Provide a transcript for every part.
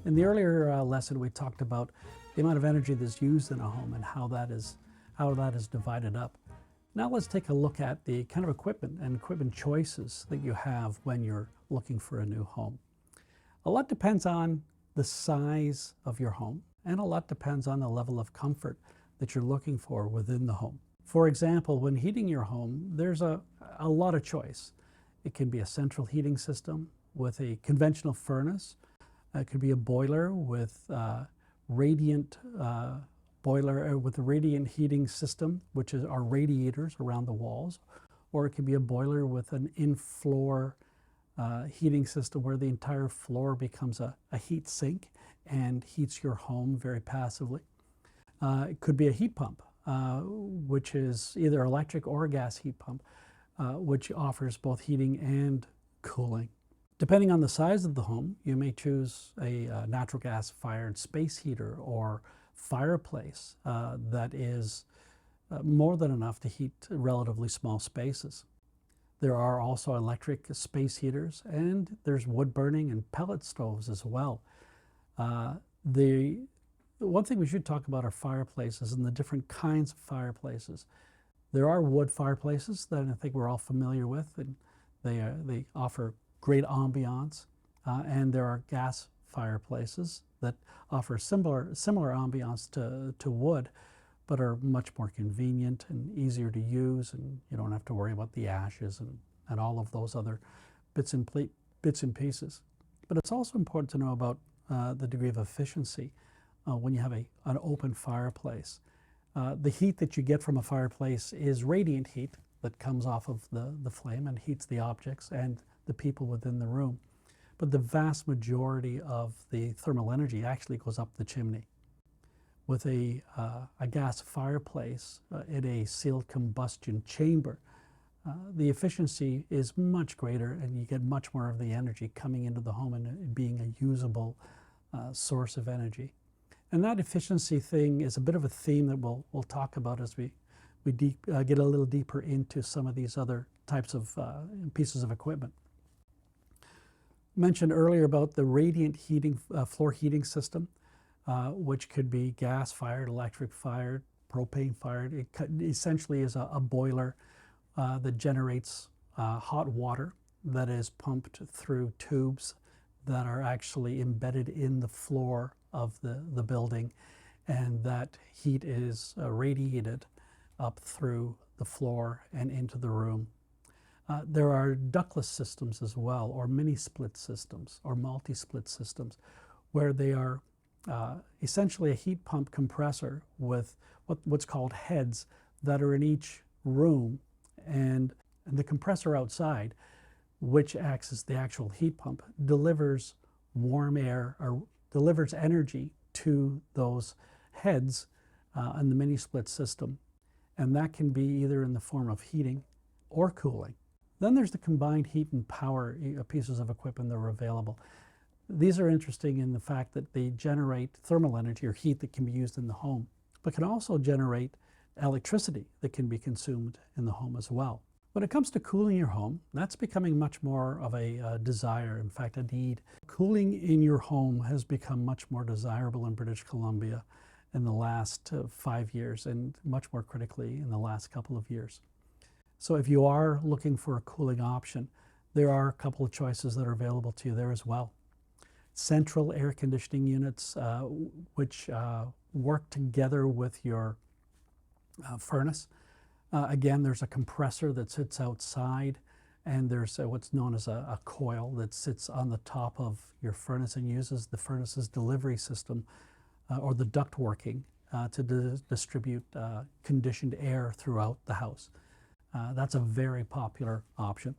In the earlier lesson, we talked about the amount of energy that's used in a home and how that is divided up. Now let's take a look at the kind of equipment and equipment choices that you have when you're looking for a new home. A lot depends on the size of your home, and a lot depends on the level of comfort that you're looking for within the home. For example, when heating your home, there's a lot of choice. It can be a central heating system with a conventional furnace. It could be a boiler with radiant with a radiant heating system, which is our radiators around the walls, or it could be a boiler with an in-floor heating system where the entire floor becomes a heat sink and heats your home very passively. It could be a heat pump, which is either electric or a gas heat pump, which offers both heating and cooling. Depending on the size of the home, you may choose a natural gas fired space heater or fireplace that is more than enough to heat relatively small spaces. There are also electric space heaters, and there's wood burning and pellet stoves as well. The one thing we should talk about are fireplaces and the different kinds of fireplaces. There are wood fireplaces that I think we're all familiar with, and they offer great ambiance, and there are gas fireplaces that offer similar ambiance to wood, but are much more convenient and easier to use, and you don't have to worry about the ashes and all of those other bits and pieces. But it's also important to know about the degree of efficiency when you have an open fireplace. The heat that you get from a fireplace is radiant heat that comes off of the flame and heats the objects and the people within the room. But the vast majority of the thermal energy actually goes up the chimney. With a gas fireplace in a sealed combustion chamber, the efficiency is much greater, and you get much more of the energy coming into the home and being a usable source of energy. And that efficiency thing is a bit of a theme that we'll talk about as we get a little deeper into some of these other types of pieces of equipment. Mentioned earlier about the radiant heating floor heating system, which could be gas fired, electric fired, propane fired. It essentially is a boiler that generates hot water that is pumped through tubes that are actually embedded in the floor of the building, and that heat is radiated up through the floor and into the room. There are ductless systems as well, or mini-split systems, or multi-split systems, where they are essentially a heat pump compressor with what's called heads that are in each room, and the compressor outside, which acts as the actual heat pump, delivers warm air or delivers energy to those heads in the mini-split system, and that can be either in the form of heating or cooling. Then there's the combined heat and power pieces of equipment that are available. These are interesting in the fact that they generate thermal energy or heat that can be used in the home, but can also generate electricity that can be consumed in the home as well. When it comes to cooling your home, that's becoming much more of a desire, in fact a need. Cooling in your home has become much more desirable in British Columbia in the last 5 years, and much more critically in the last couple of years. So if you are looking for a cooling option, there are a couple of choices that are available to you there as well. Central air conditioning units, which work together with your furnace. Again, there's a compressor that sits outside, and there's what's known as a coil that sits on the top of your furnace and uses the furnace's delivery system or the duct working to distribute conditioned air throughout the house. That's a very popular option.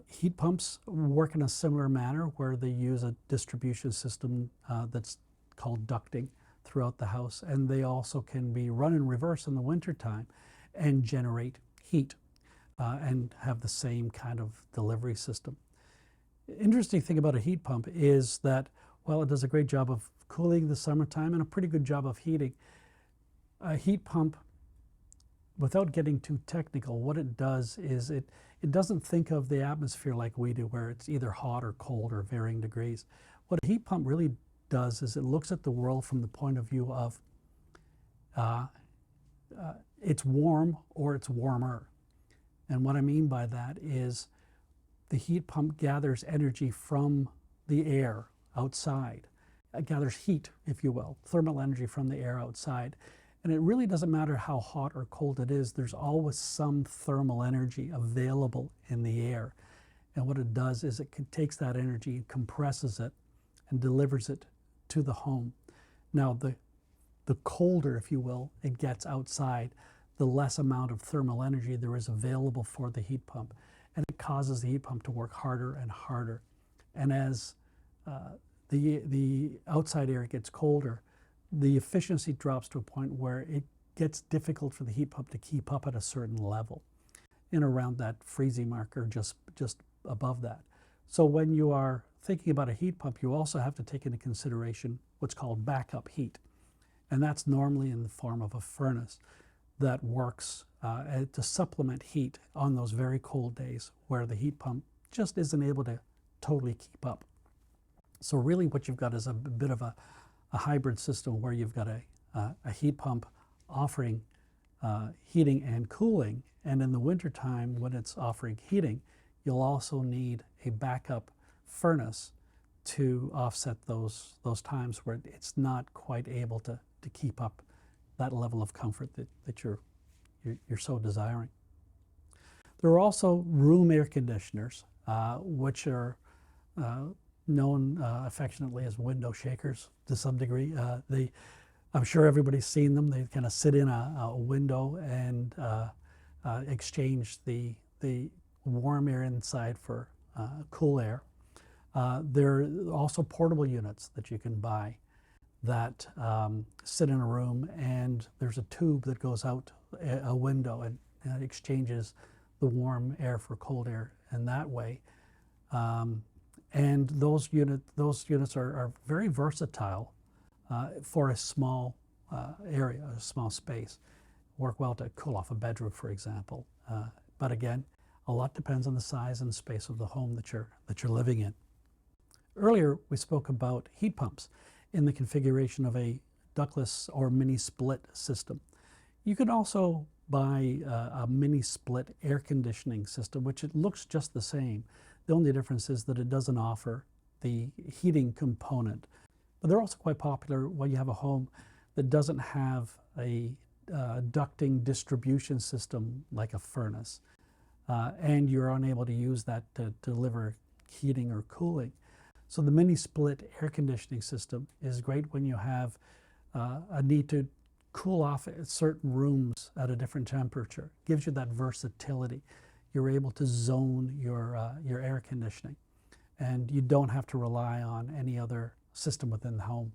Heat pumps work in a similar manner, where they use a distribution system that's called ducting throughout the house, and they also can be run in reverse in the wintertime and generate heat and have the same kind of delivery system. Interesting thing about a heat pump is that while it does a great job of cooling the summertime and a pretty good job of heating, a heat pump, without getting too technical, what it does is it doesn't think of the atmosphere like we do, where it's either hot or cold or varying degrees. What a heat pump really does is it looks at the world from the point of view of it's warm or it's warmer. And what I mean by that is the heat pump gathers energy from the air outside. It gathers heat, if you will, thermal energy from the air outside. And it really doesn't matter how hot or cold it is, there's always some thermal energy available in the air. And what it does is it takes that energy, compresses it, and delivers it to the home. Now, the colder, if you will, it gets outside, the less amount of thermal energy there is available for the heat pump. And it causes the heat pump to work harder and harder. And as the outside air gets colder, the efficiency drops to a point where it gets difficult for the heat pump to keep up at a certain level, in around that freezing mark or just above that. So when you are thinking about a heat pump, you also have to take into consideration what's called backup heat. And that's normally in the form of a furnace that works to supplement heat on those very cold days where the heat pump just isn't able to totally keep up. So really what you've got is a bit of a hybrid system where you've got a heat pump offering heating and cooling, and in the wintertime when it's offering heating, you'll also need a backup furnace to offset those times where it's not quite able to keep up that level of comfort that you're so desiring. There are also room air conditioners, which are known affectionately as window shakers to some degree. I'm sure everybody's seen them. They kind of sit in a window and exchange the warm air inside for cool air. There are also portable units that you can buy that sit in a room, and there's a tube that goes out a window and exchanges the warm air for cold air in that way. And those units are very versatile for a small area, a small space. Work well to cool off a bedroom, for example. But again, a lot depends on the size and space of the home that you're living in. Earlier, we spoke about heat pumps in the configuration of a ductless or mini split system. You can also buy a mini split air conditioning system, which it looks just the same. The only difference is that it doesn't offer the heating component. But they're also quite popular when you have a home that doesn't have a ducting distribution system like a furnace, and you're unable to use that to deliver heating or cooling. So the mini split air conditioning system is great when you have a need to cool off certain rooms at a different temperature. Gives you that versatility. You're able to zone your air conditioning, and you don't have to rely on any other system within the home.